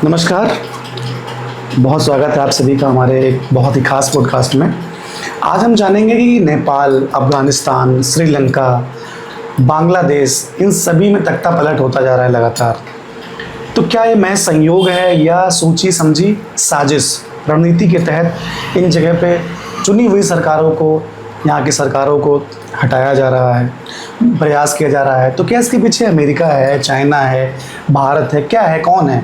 नमस्कार। बहुत स्वागत है आप सभी का हमारे एक बहुत ही खास पॉडकास्ट में। आज हम जानेंगे कि नेपाल, अफगानिस्तान, श्रीलंका, बांग्लादेश, इन सभी में तख्ता पलट होता जा रहा है लगातार। तो क्या ये महज संयोग है या सोची समझी साजिश रणनीति के तहत इन जगह पे चुनी हुई सरकारों को, यहाँ की सरकारों को हटाया जा रहा है, प्रयास किया जा रहा है? तो क्या इसके पीछे अमेरिका है, चाइना है, भारत है, क्या है, कौन है?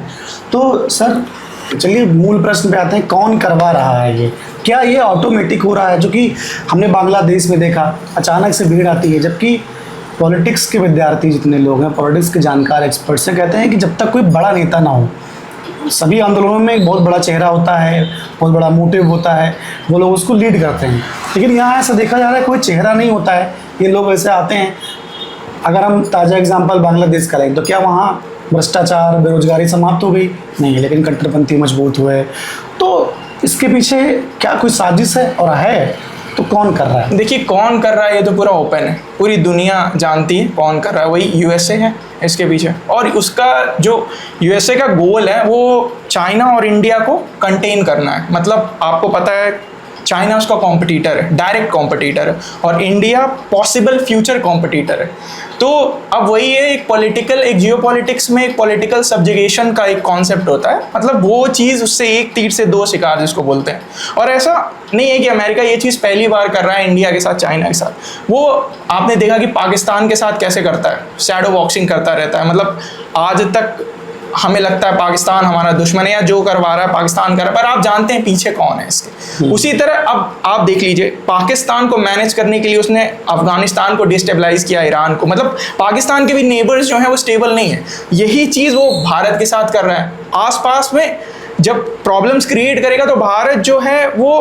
तो सर चलिए मूल प्रश्न पे आते हैं, कौन करवा रहा है ये? क्या ये ऑटोमेटिक हो रहा है? जो कि हमने बांग्लादेश में देखा, अचानक से भीड़ आती है, जबकि पॉलिटिक्स के विद्यार्थी जितने लोग हैं, पॉलिटिक्स के जानकार एक्सपर्ट्स हैं, कहते हैं कि जब तक कोई बड़ा नेता ना हो, सभी आंदोलनों में एक बहुत बड़ा चेहरा होता है, बहुत बड़ा मोटिव होता है, वो लोग उसको लीड करते हैं। लेकिन यहाँ ऐसा देखा जा रहा है कोई चेहरा नहीं होता है, ये लोग ऐसे आते हैं। अगर हम ताज़ा एग्जांपल बांग्लादेश का लें तो क्या वहाँ भ्रष्टाचार, बेरोजगारी समाप्त हो गई? नहीं, लेकिन कट्टरपंथी मजबूत हुए। तो इसके पीछे क्या कोई साजिश है, और है तो कौन कर रहा है? देखिए, कौन कर रहा है ये तो पूरा ओपन है, पूरी दुनिया जानती है कौन कर रहा है। वही यूएसए है इसके पीछे, और उसका जो यूएसए का गोल है वो चाइना और इंडिया को कंटेन करना है। मतलब आपको पता है चाइना उसका कॉम्पिटिटर है, डायरेक्ट कॉम्पिटिटर है, और इंडिया पॉसिबल फ्यूचर कॉम्पिटिटर है। तो अब वही है, एक पॉलिटिकल, एक जियोपॉलिटिक्स में एक पॉलिटिकल सब्जुगेशन का एक कॉन्सेप्ट होता है। मतलब वो चीज़, उससे एक तीर से दो शिकार जिसको बोलते हैं। और ऐसा नहीं है कि अमेरिका ये चीज़ पहली बार कर रहा है इंडिया के साथ, चाइना के साथ। वो आपने देखा कि पाकिस्तान के साथ कैसे करता है, शैडो बॉक्सिंग करता रहता है। मतलब आज तक हमें लगता है पाकिस्तान हमारा दुश्मन है या जो करवा रहा है पाकिस्तान कर रहा है, पर आप जानते हैं पीछे कौन है इसके। उसी तरह अब आप देख लीजिए, पाकिस्तान को मैनेज करने के लिए उसने अफगानिस्तान को डिस्टेबलाइज किया, ईरान को। मतलब पाकिस्तान के भी नेबर्स जो हैं वो स्टेबल नहीं है। यही चीज़ वो भारत के साथ कर रहा है। आसपास में जब प्रॉब्लम्स क्रिएट करेगा तो भारत जो है वो,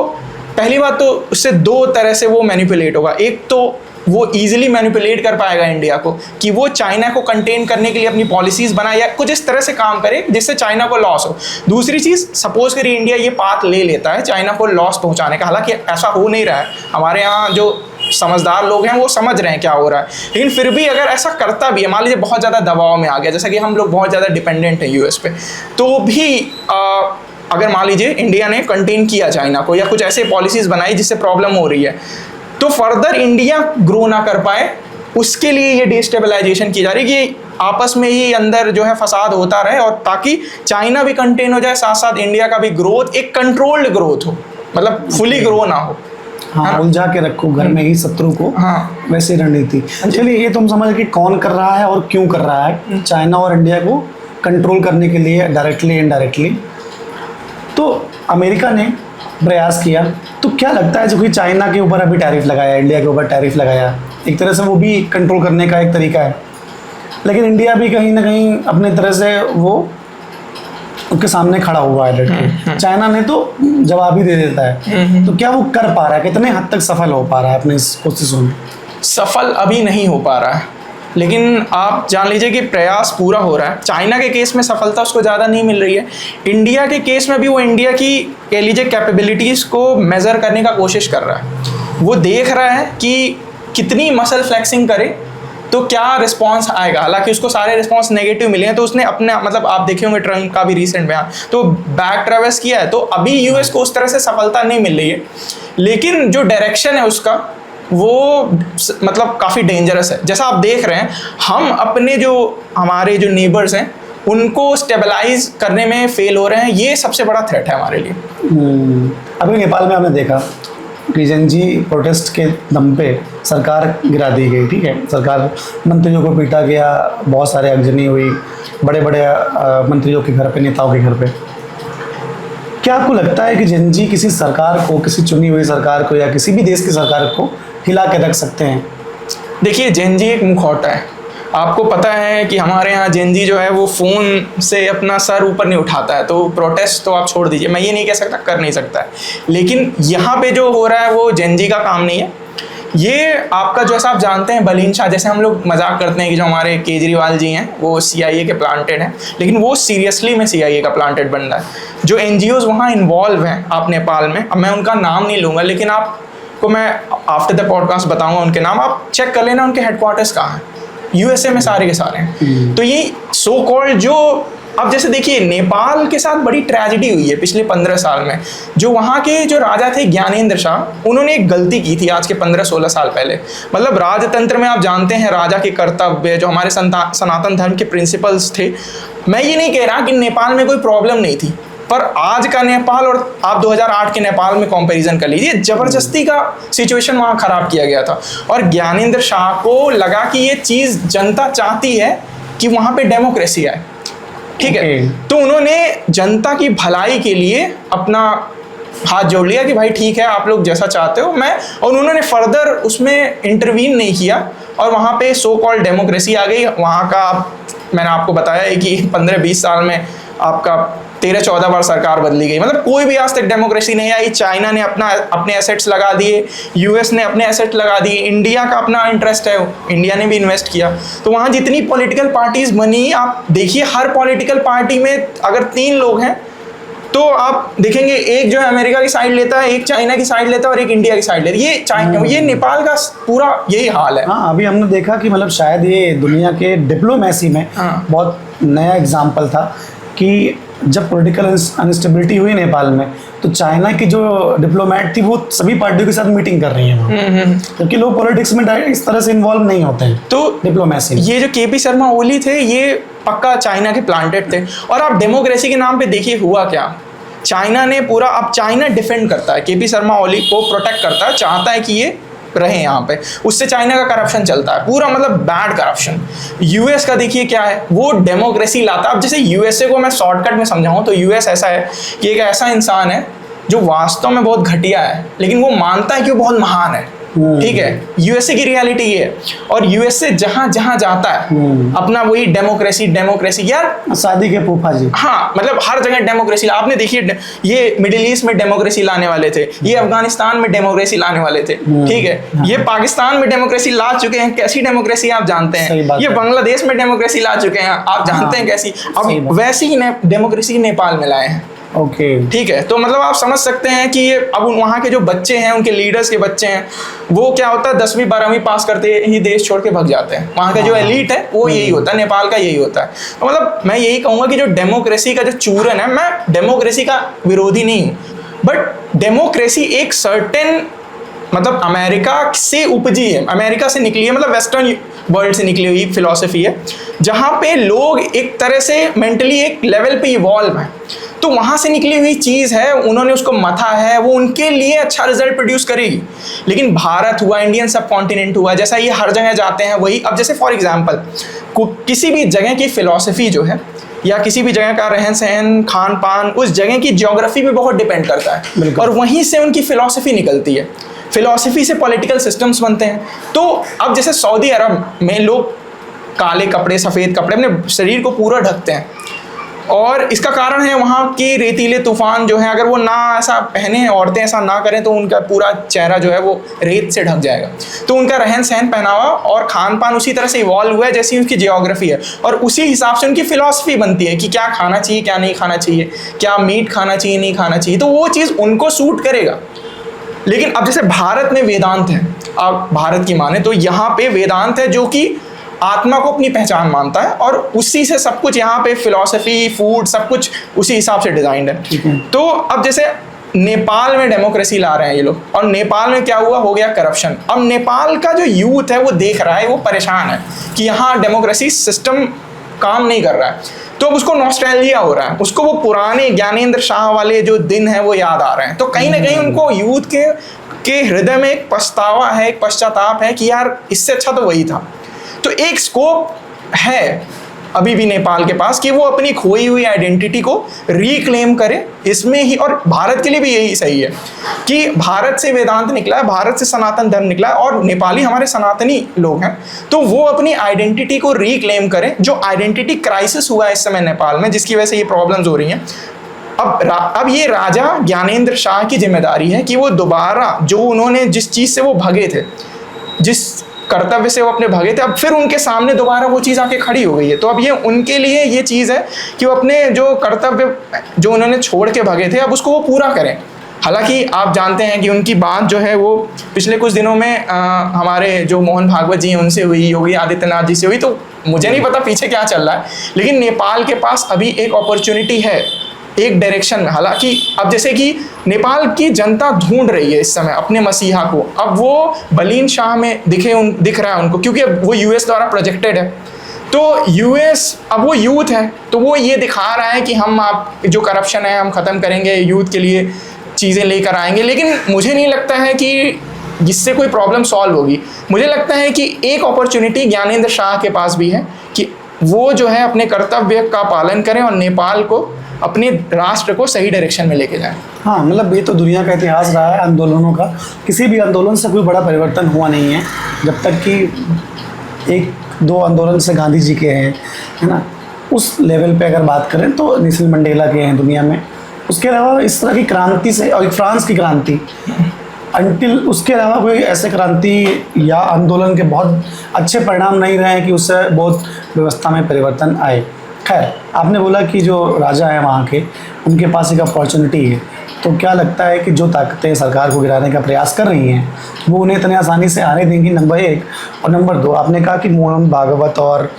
पहली बात तो उससे दो तरह से वो मैनिपुलेट होगा। एक तो वो इजीली मैनिपुलेट कर पाएगा इंडिया को कि वो चाइना को कंटेन करने के लिए अपनी पॉलिसीज बनाए या कुछ इस तरह से काम करे जिससे चाइना को लॉस हो। दूसरी चीज़, सपोज करिए इंडिया ये पाथ ले लेता है चाइना को लॉस पहुंचाने का, हालांकि ऐसा हो नहीं रहा है। हमारे यहाँ जो समझदार लोग हैं वो समझ रहे हैं क्या हो रहा है, लेकिन फिर भी अगर ऐसा करता भी है, मान लीजिए बहुत ज़्यादा दबाव में आ गया, जैसा कि हम लोग बहुत ज़्यादा डिपेंडेंट हैं यूएस पे, तो भी अगर मान लीजिए इंडिया ने कंटेन किया चाइना को या कुछ ऐसे पॉलिसीज़ बनाई जिससे प्रॉब्लम हो रही है, तो फर्दर इंडिया ग्रो ना कर पाए, उसके लिए ये डिस्टेबलाइजेशन की जा रही है कि आपस में ही अंदर जो है फसाद होता रहे, और ताकि चाइना भी कंटेन हो जाए, साथ साथ इंडिया का भी ग्रोथ एक कंट्रोल्ड ग्रोथ हो, मतलब फुली ग्रो ना हो। हाँ, उलझा के रखो घर में ही शत्रु को। हाँ, वैसे रणनीति। चलिए, ये तुम समझ कि कौन कर रहा है और क्यों कर रहा है, चाइना और इंडिया को कंट्रोल करने के लिए, डायरेक्टली इनडायरेक्टली। तो अमेरिका ने प्रयास किया, तो क्या लगता है जो कि चाइना के ऊपर अभी टैरिफ लगाया, इंडिया के ऊपर टैरिफ लगाया, एक तरह से वो भी कंट्रोल करने का एक तरीका है। लेकिन इंडिया भी कहीं ना कहीं अपने तरह से वो उसके सामने खड़ा हुआ है डट। चाइना ने तो जवाब ही दे देता है। तो क्या वो कर पा रहा है, कितने हद तक सफल हो पा रहा है अपने इस कोशिशों में? सफल अभी नहीं हो पा रहा है, लेकिन आप जान लीजिए कि प्रयास पूरा हो रहा है। चाइना के केस में सफलता उसको ज़्यादा नहीं मिल रही है। इंडिया के केस में भी वो इंडिया की कह लीजिए कैपेबिलिटीज़ को मेज़र करने का कोशिश कर रहा है। वो देख रहा है कि कितनी मसल फ्लेक्सिंग करे तो क्या रिस्पांस आएगा। हालांकि उसको सारे रिस्पांस नेगेटिव मिले हैं, तो उसने अपने, मतलब आप देखे होंगे ट्रम्प का भी रिसेंट बयान, तो बैक ट्रेवर्स किया है। तो अभी यूएस को उस तरह से सफलता नहीं मिल रही है, लेकिन जो डायरेक्शन है उसका वो मतलब काफ़ी डेंजरस है। जैसा आप देख रहे हैं, हम अपने जो हमारे जो नेबर्स हैं उनको स्टेबलाइज करने में फेल हो रहे हैं। ये सबसे बड़ा थ्रेट है हमारे लिए। अभी नेपाल में हमने देखा कि जनजी प्रोटेस्ट के दम पे सरकार गिरा दी गई, ठीक है, सरकार, मंत्रियों को पीटा गया, बहुत सारे आगजनी हुई बड़े बड़े मंत्रियों के घर पे, नेताओं के घर पे। क्या आपको लगता है कि जनजी किसी सरकार को, किसी चुनी हुई सरकार को या किसी भी देश की सरकार को हिला के रख सकते हैं? देखिए, जेनजी एक मुखौटा है। आपको पता है कि हमारे यहाँ जेनजी जो है वो फ़ोन से अपना सर ऊपर नहीं उठाता है, तो प्रोटेस्ट तो आप छोड़ दीजिए, मैं ये नहीं कह सकता कर नहीं सकता है, लेकिन यहाँ पे जो हो रहा है वो जेनजी का काम नहीं है। ये आपका, जैसा आप जानते हैं, बलीन शाह, जैसे हम लोग मजाक करते हैं कि जो हमारे केजरीवाल जी हैं वो सीआईए के प्लांटेड हैं, लेकिन वो सीरियसली में सीआईए का प्लांटेड बंदा है। जो एनजीओज वहाँ इन्वॉल्व हैं आप नेपाल में, अब मैं उनका नाम नहीं लूँगा, लेकिन आपको मैं आफ्टर द पॉडकास्ट बताऊँगा उनके नाम, आप चेक कर लेना उनके हेडक्वार्टर्स कहाँ हैं। यूएसए में सारे के सारे हैं। तो ये सो कॉल्ड जो अब जैसे देखिए नेपाल के साथ बड़ी ट्रेजेडी हुई है पिछले 15 साल में। जो वहाँ के जो राजा थे ज्ञानेंद्र शाह, उन्होंने एक गलती की थी आज के 15-16 साल पहले। मतलब राजतंत्र में आप जानते हैं राजा के कर्तव्य, जो हमारे सनातन धर्म के प्रिंसिपल्स थे। मैं ये नहीं कह रहा कि नेपाल में कोई प्रॉब्लम नहीं थी, पर आज का नेपाल और आप 2008 के नेपाल में कंपैरिजन कर लीजिए, जबरदस्ती का सिचुएशन वहाँ खराब किया गया था। और ज्ञानेंद्र शाह को लगा कि ये चीज़ जनता चाहती है कि वहाँ पे डेमोक्रेसी आए, ठीक है। तो उन्होंने जनता की भलाई के लिए अपना हाथ जोड़ लिया कि भाई ठीक है, आप लोग जैसा चाहते हो मैं, और उन्होंने फर्दर उसमें इंटरवीन नहीं किया और वहाँ पे सो कॉल्ड डेमोक्रेसी आ गई। वहाँ का मैंने आपको बताया है कि 15-20 साल में आपका 13-14 बार सरकार बदली गई। मतलब कोई भी आज तक डेमोक्रेसी नहीं आई। चाइना ने अपने एसेट्स लगा दिए, यूएस ने अपने एसेट लगा दिए, इंडिया का अपना इंटरेस्ट है, इंडिया ने भी इन्वेस्ट किया। तो वहाँ जितनी पॉलिटिकल पार्टीज बनी, आप देखिए हर पॉलिटिकल पार्टी में अगर 3 लोग हैं तो आप देखेंगे एक जो है अमेरिका की साइड लेता है, एक चाइना की साइड लेता है और एक इंडिया की साइड लेता है। ये नेपाल का पूरा यही हाल है। हाँ, अभी हमने देखा कि मतलब शायद ये दुनिया के डिप्लोमेसी में बहुत नया एग्जाम्पल था कि जब पॉलिटिकल अनस्टेबिलिटी हुई नेपाल में, तो चाइना की जो डिप्लोमेट थी वो सभी पार्टियों के साथ मीटिंग कर रही है, क्योंकि लोग पॉलिटिक्स में इस तरह से इन्वॉल्व नहीं होते हैं। तो डिप्लोमेसी, ये जो केपी शर्मा ओली थे ये पक्का चाइना के प्लांटेड थे। और आप डेमोक्रेसी के नाम पे देखिए हुआ क्या, चाइना ने पूरा, अब चाइना डिफेंड करता है, केपी शर्मा ओली को प्रोटेक्ट करता है, चाहता है कि ये रहे यहाँ पे। उससे चाइना का करप्शन चलता है पूरा, मतलब बैड करप्शन। यूएस का देखिए क्या है, वो डेमोक्रेसी लाता है। अब जैसे यूएसए को मैं शॉर्टकट में समझाऊं तो यूएस ऐसा है कि एक ऐसा इंसान है जो वास्तव में बहुत घटिया है, लेकिन वो मानता है कि वो बहुत महान है, ठीक है। यूएसए की रियलिटी ये है। और यूएसए जहां जहां जाता है अपना वही डेमोक्रेसी यार, शादी के फूफा जी, हाँ, मतलब हर जगह डेमोक्रेसी। आपने देखिए ये मिडिल ईस्ट में डेमोक्रेसी लाने वाले थे, ये अफगानिस्तान में डेमोक्रेसी लाने वाले थे, ठीक है। ये पाकिस्तान में डेमोक्रेसी ला चुके हैं, कैसी डेमोक्रेसी आप जानते हैं। ये बांग्लादेश में डेमोक्रेसी ला चुके हैं, आप जानते हैं कैसी। अब वैसी ही डेमोक्रेसी नेपाल में लाए हैं, ओके, ठीक है। तो मतलब आप समझ सकते हैं कि ये अब वहाँ के जो बच्चे हैं, उनके लीडर्स के बच्चे हैं, वो क्या होता है 10वीं 12वीं पास करते ही देश छोड़ के भाग जाते हैं। वहाँ का जो एलीट है वो यही होता है, नेपाल का यही होता है। तो मतलब मैं यही कहूँगा कि जो डेमोक्रेसी का जो चूरन है, मैं डेमोक्रेसी का विरोधी नहीं हूँ, बट डेमोक्रेसी एक सर्टेन मतलब अमेरिका से उपजी है, अमेरिका से निकली है, मतलब वेस्टर्न वर्ल्ड से निकली हुई फिलॉसफी है, जहाँ पे लोग एक तरह से मेंटली एक लेवल पे इवॉल्व है। तो वहाँ से निकली हुई चीज़ है, उन्होंने उसको मथा है, वो उनके लिए अच्छा रिजल्ट प्रोड्यूस करेगी। लेकिन भारत हुआ, इंडियन सब कॉन्टिनेंट हुआ, जैसा ये हर जगह जाते हैं वही। अब जैसे फॉर एग्जांपल किसी भी जगह की फिलॉसफी जो है, या किसी भी जगह का रहन सहन, खान पान, उस जगह की ज्योग्राफी पे बहुत डिपेंड करता है, और वहीं से उनकी फिलॉसफी निकलती है। फिलॉसफी से पॉलिटिकल सिस्टम्स बनते हैं। तो अब जैसे सऊदी अरब में लोग काले कपड़े, सफ़ेद कपड़े, अपने शरीर को पूरा ढकते हैं, और इसका कारण है वहाँ के रेतीले तूफान जो है, अगर वो ना ऐसा पहने, औरतें ऐसा ना करें, तो उनका पूरा चेहरा जो है वो रेत से ढक जाएगा। तो उनका रहन सहन, पहनावा और खान पान उसी तरह से इवॉल्व हुआ है जैसी उनकी जियोग्राफी है, और उसी हिसाब से उनकी फिलॉसफी बनती है कि क्या खाना चाहिए, क्या नहीं खाना चाहिए, क्या मीट खाना चाहिए, नहीं खाना चाहिए। तो वो चीज़ उनको सूट करेगा। लेकिन अब जैसे भारत में वेदांत है, आप भारत की माने तो यहाँ पे वेदांत है जो कि आत्मा को अपनी पहचान मानता है, और उसी से सब कुछ यहाँ पे फिलॉसफी, फूड, सब कुछ उसी हिसाब से डिजाइंड है। तो अब जैसे नेपाल में डेमोक्रेसी ला रहे हैं ये लोग, और नेपाल में क्या हुआ, हो गया करप्शन। अब नेपाल का जो यूथ है वो देख रहा है, वो परेशान है कि यहाँ डेमोक्रेसी सिस्टम काम नहीं कर रहा है। तो अब उसको नॉस्टैल्जिया हो रहा है, उसको वो पुराने ज्ञानेंद्र शाह वाले जो दिन है वो याद आ रहे हैं। तो कहीं ना कहीं उनको यूथ के हृदय में एक पछतावा है, एक पश्चाताप है कि यार इससे अच्छा तो वही था। तो एक स्कोप है अभी भी नेपाल के पास कि वो अपनी खोई हुई आइडेंटिटी को रिक्लेम करे इसमें ही। और भारत के लिए भी यही सही है कि भारत से वेदांत निकला है, भारत से सनातन धर्म निकला है, और नेपाली हमारे सनातनी लोग हैं, तो वो अपनी आइडेंटिटी को रिक्लेम करें। जो आइडेंटिटी क्राइसिस हुआ है इस समय नेपाल में, जिसकी वजह से ये प्रॉब्लम्स हो रही हैं, अब ये राजा ज्ञानेंद्र शाह की जिम्मेदारी है कि वो दोबारा जो उन्होंने जिस चीज़ से वो भगे थे, जिस कर्तव्य से वो अपने भागे थे, अब फिर उनके सामने दोबारा वो चीज़ आके खड़ी हो गई है। तो अब ये उनके लिए ये चीज़ है कि वो अपने जो कर्तव्य जो उन्होंने छोड़ के भागे थे, अब उसको वो पूरा करें। हालांकि आप जानते हैं कि उनकी बात जो है वो पिछले कुछ दिनों में हमारे जो मोहन भागवत जी हैं उनसे हुई, योगी आदित्यनाथ जी से हुई, तो मुझे नहीं पता पीछे क्या चल रहा है, लेकिन नेपाल के पास अभी एक अपॉर्चुनिटी है एक डायरेक्शन में। हालांकि अब जैसे कि नेपाल की जनता ढूंढ रही है इस समय अपने मसीहा को, अब वो बलीन शाह में दिख रहा है उनको, क्योंकि अब वो यूएस द्वारा प्रोजेक्टेड है। तो यूएस अब वो यूथ है, तो वो ये दिखा रहा है कि हम आप जो करप्शन है हम ख़त्म करेंगे, यूथ के लिए चीज़ें लेकर आएंगे। लेकिन मुझे नहीं लगता है कि जिससे कोई प्रॉब्लम सॉल्व होगी। मुझे लगता है कि एक अपॉर्चुनिटी ज्ञानेंद्र शाह के पास भी है कि वो जो है अपने कर्तव्य का पालन करें और नेपाल को, अपने राष्ट्र को सही डायरेक्शन में लेके जाएं। हाँ, मतलब ये तो दुनिया का इतिहास रहा है आंदोलनों का, किसी भी आंदोलन से कोई बड़ा परिवर्तन हुआ नहीं है जब तक कि एक दो आंदोलन से गांधी जी के हैं, है ना, उस लेवल पे अगर बात करें तो नेल्सन मंडेला के हैं दुनिया में। उसके अलावा इस तरह की क्रांति से, और फ्रांस की क्रांति, अंटिल उसके अलावा कोई ऐसे क्रांति या आंदोलन के बहुत अच्छे परिणाम नहीं रहे हैं कि उससे बहुत व्यवस्था में परिवर्तन आए। खैर, आपने बोला कि जो राजा हैं वहाँ के, उनके पास एक अपॉर्चुनिटी है, तो क्या लगता है कि जो ताकतें सरकार को गिराने का प्रयास कर रही हैं वो उन्हें इतनी आसानी से आने देंगी? नंबर एक। और नंबर दो, आपने कहा कि मोहन भागवत और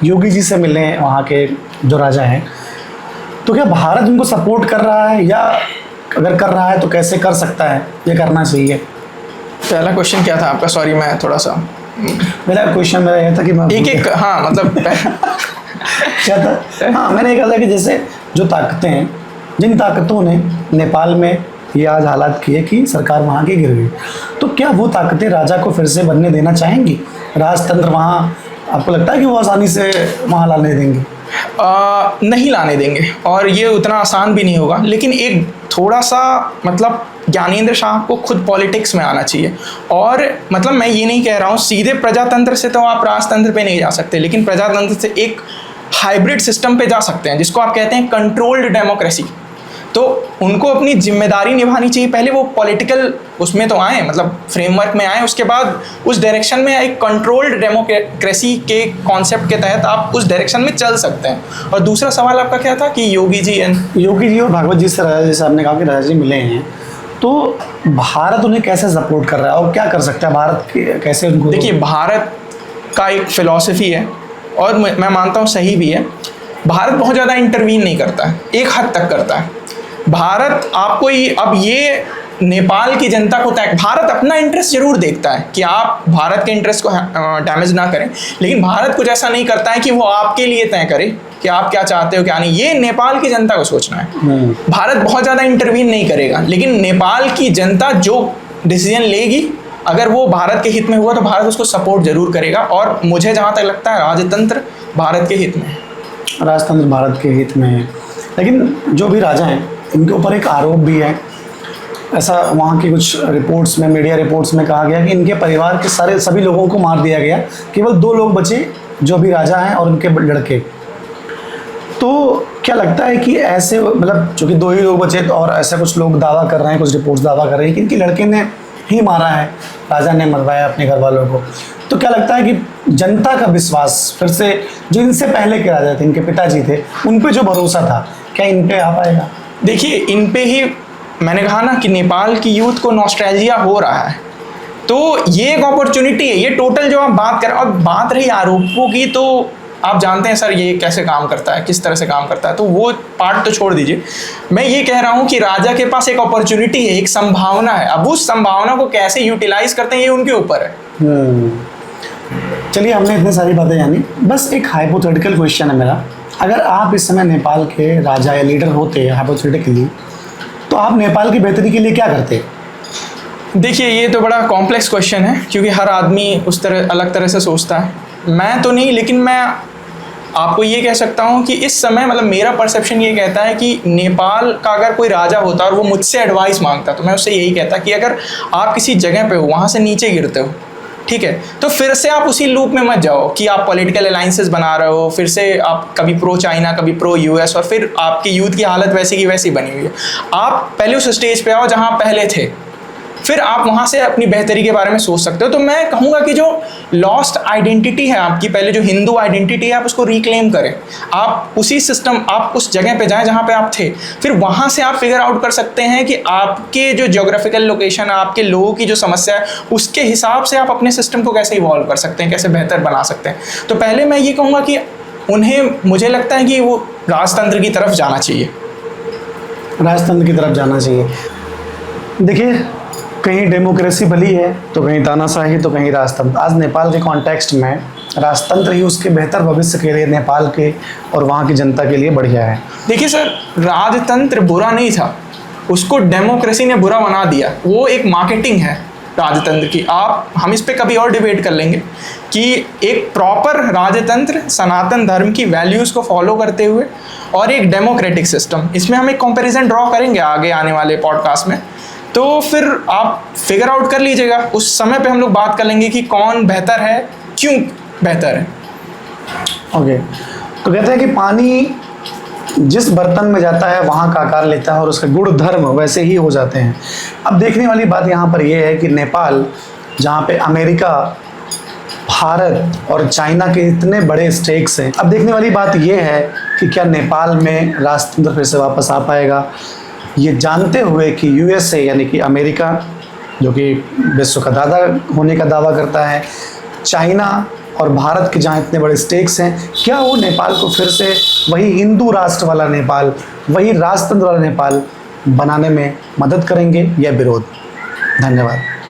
योगी जी से मिले वहाँ के जो राजा हैं, तो क्या भारत उनको सपोर्ट कर रहा है, या अगर कर रहा है तो कैसे कर सकता है, ये करना चाहिए? पहला क्वेश्चन क्या था आपका? सॉरी, मैं थोड़ा सा, मेरा क्वेश्चन मेरा यह था कि मैं एक हाँ मतलब क्या था? हाँ, मैंने कहा था कि जैसे जो ताकतें हैं, जिन ताकतों ने नेपाल में ये आज हालात किए कि सरकार वहाँ की गिर गई, तो क्या वो ताकतें राजा को फिर से बनने देना चाहेंगी? राजतंत्र वहाँ, आपको लगता है कि वो आसानी से वहाँ लाने देंगे? नहीं लाने देंगे, और ये उतना आसान भी नहीं होगा। लेकिन एक थोड़ा सा मतलब ज्ञानेंद्र शाह को खुद पॉलिटिक्स में आना चाहिए। और मतलब मैं ये नहीं कह रहा हूँ सीधे प्रजातंत्र से तो आप राजतंत्र पे नहीं जा सकते, लेकिन प्रजातंत्र से एक हाइब्रिड सिस्टम पे जा सकते हैं, जिसको आप कहते हैं कंट्रोल्ड डेमोक्रेसी। तो उनको अपनी जिम्मेदारी निभानी चाहिए। पहले वो पॉलिटिकल उसमें तो आए, मतलब फ्रेमवर्क में आए, उसके बाद उस डायरेक्शन में एक कंट्रोल्ड डेमोक्रेसी के कॉन्सेप्ट के तहत आप उस डायरेक्शन में चल सकते हैं। और दूसरा सवाल आपका क्या था कि योगी जी और भागवत जी से राजा, जैसे आपने कहा कि राजा जी मिले हैं, तो भारत उन्हें कैसे सपोर्ट कर रहा है और क्या कर सकता है भारत कैसे उनको? देखिए, भारत का एक फिलॉसफी है और मैं मानता हूँ सही भी है। भारत बहुत ज़्यादा इंटरवीन नहीं करता है, एक हद तक करता है। भारत आपको अब ये नेपाल की जनता को भारत अपना इंटरेस्ट जरूर देखता है कि आप भारत के इंटरेस्ट को डैमेज ना करें, लेकिन भारत कुछ ऐसा नहीं करता है कि वो आपके लिए तय करे कि आप क्या चाहते हो क्या नहीं। ये नेपाल की जनता को सोचना है। भारत बहुत ज़्यादा इंटरवीन नहीं करेगा, लेकिन नेपाल की जनता जो डिसीजन लेगी, अगर वो भारत के हित में हुआ तो भारत उसको सपोर्ट जरूर करेगा। और मुझे जहाँ तक लगता है राजतंत्र भारत के हित में है। राजतंत्र भारत के हित में है, लेकिन जो भी राजा हैं इनके ऊपर एक आरोप भी है। ऐसा वहाँ की कुछ रिपोर्ट्स में, मीडिया रिपोर्ट्स में कहा गया कि इनके परिवार के सभी लोगों को मार दिया गया, केवल 2 लोग बचे जो भी राजा हैं और उनके लड़के। तो क्या लगता है कि ऐसे, मतलब चूँकि 2 ही लोग बचे और ऐसा कुछ लोग दावा कर रहे हैं, कुछ रिपोर्ट्स दावा कर रहे हैं कि इनके लड़के ने ही मारा है, राजा ने मरवाया अपने घर वालों को, तो क्या लगता है कि जनता का विश्वास फिर से, जो इनसे पहले के राजा थे, इनके पिताजी थे, उन पे जो भरोसा था, क्या इन पे आ पाएगा? देखिए, इन पे ही मैंने कहा ना कि नेपाल की यूथ को नॉस्टैल्जिया हो रहा है, तो ये एक अपॉर्चुनिटी है। ये टोटल जो आप बात कर, और बात रही आरोपों की, तो आप जानते हैं सर ये कैसे काम करता है, किस तरह से काम करता है, तो वो पार्ट तो छोड़ दीजिए। मैं ये कह रहा हूँ कि राजा के पास एक अपॉर्चुनिटी है, एक संभावना है। अब उस संभावना को कैसे यूटिलाइज करते हैं ये उनके ऊपर है। चलिए, हमने इतनी सारी बातें जानी, बस एक हाइपोथेटिकल क्वेश्चन है मेरा। अगर आप इस समय नेपाल के राजा या लीडर होते हैं हाइपोथेटिकली, तो आप नेपाल की बेहतरी के लिए क्या करते? देखिए, ये तो बड़ा कॉम्प्लेक्स क्वेश्चन है, क्योंकि हर आदमी उस तरह अलग तरह से सोचता है। मैं तो नहीं, लेकिन मैं आपको ये कह सकता हूँ कि इस समय मतलब मेरा परसेप्शन ये कहता है कि नेपाल का अगर कोई राजा होता और वो मुझसे एडवाइस मांगता, तो मैं उससे यही कहता कि अगर आप किसी जगह पे हो, वहाँ से नीचे गिरते हो, ठीक है, तो फिर से आप उसी लूप में मत जाओ कि आप पॉलिटिकल अलाइंसेस बना रहे हो, फिर से आप कभी प्रो चाइना, कभी प्रो यूएस, और फिर आपकी यूथ की हालत वैसी की वैसी बनी हुई है। आप पहले उस स्टेज पे आओ जहाँ आप पहले थे, फिर आप वहाँ से अपनी बेहतरी के बारे में सोच सकते हो। तो मैं कहूँगा कि जो लॉस्ट आइडेंटिटी है आपकी, पहले जो हिंदू आइडेंटिटी है, आप उसको रिक्लेम करें। आप उसी सिस्टम, आप उस जगह पे जाएं जहाँ पे आप थे, फिर वहाँ से आप फिगर आउट कर सकते हैं कि आपके जो ज्योग्राफिकल लोकेशन, आपके लोगों की जो समस्या है, उसके हिसाब से आप अपने सिस्टम को कैसे इवॉल्व कर सकते हैं, कैसे बेहतर बना सकते हैं। तो पहले मैं ये कहूँगा कि उन्हें, मुझे लगता है कि वो राजतंत्र की तरफ जाना चाहिए। राजतंत्र की तरफ जाना चाहिए। देखिए, कहीं डेमोक्रेसी भली है तो कहीं तानाशाही, तो कहीं राजतंत्र। आज नेपाल के कॉन्टेक्स्ट में राजतंत्र ही उसके बेहतर भविष्य के लिए, नेपाल के और वहाँ की जनता के लिए बढ़िया है। देखिए सर, राजतंत्र बुरा नहीं था, उसको डेमोक्रेसी ने बुरा बना दिया। वो एक मार्केटिंग है राजतंत्र की। हम इस पे कभी और डिबेट कर लेंगे कि एक प्रॉपर राजतंत्र सनातन धर्म की वैल्यूज़ को फॉलो करते हुए और एक डेमोक्रेटिक सिस्टम, इसमें हम एक कंपैरिजन ड्रॉ करेंगे आगे आने वाले पॉडकास्ट में। तो फिर आप फिगर आउट कर लीजिएगा, उस समय पे हम लोग बात कर लेंगे कि कौन बेहतर है, क्यों बेहतर है। ओके, तो कहते हैं कि पानी जिस बर्तन में जाता है वहाँ का आकार लेता है और उसके गुण धर्म वैसे ही हो जाते हैं। अब देखने वाली बात यहाँ पर यह है कि नेपाल, जहाँ पे अमेरिका, भारत और चाइना के इतने बड़े स्टेक्स हैं, अब देखने वाली बात यह है कि क्या नेपाल में राजतंत्र फिर से वापस आ पाएगा, ये जानते हुए कि यूएसए यानी कि अमेरिका, जो कि विश्व का दादा होने का दावा करता है, चाइना और भारत के जहाँ इतने बड़े स्टेक्स हैं, क्या वो नेपाल को फिर से वही हिंदू राष्ट्र वाला नेपाल, वही राजतंत्र वाला नेपाल बनाने में मदद करेंगे या विरोध। धन्यवाद।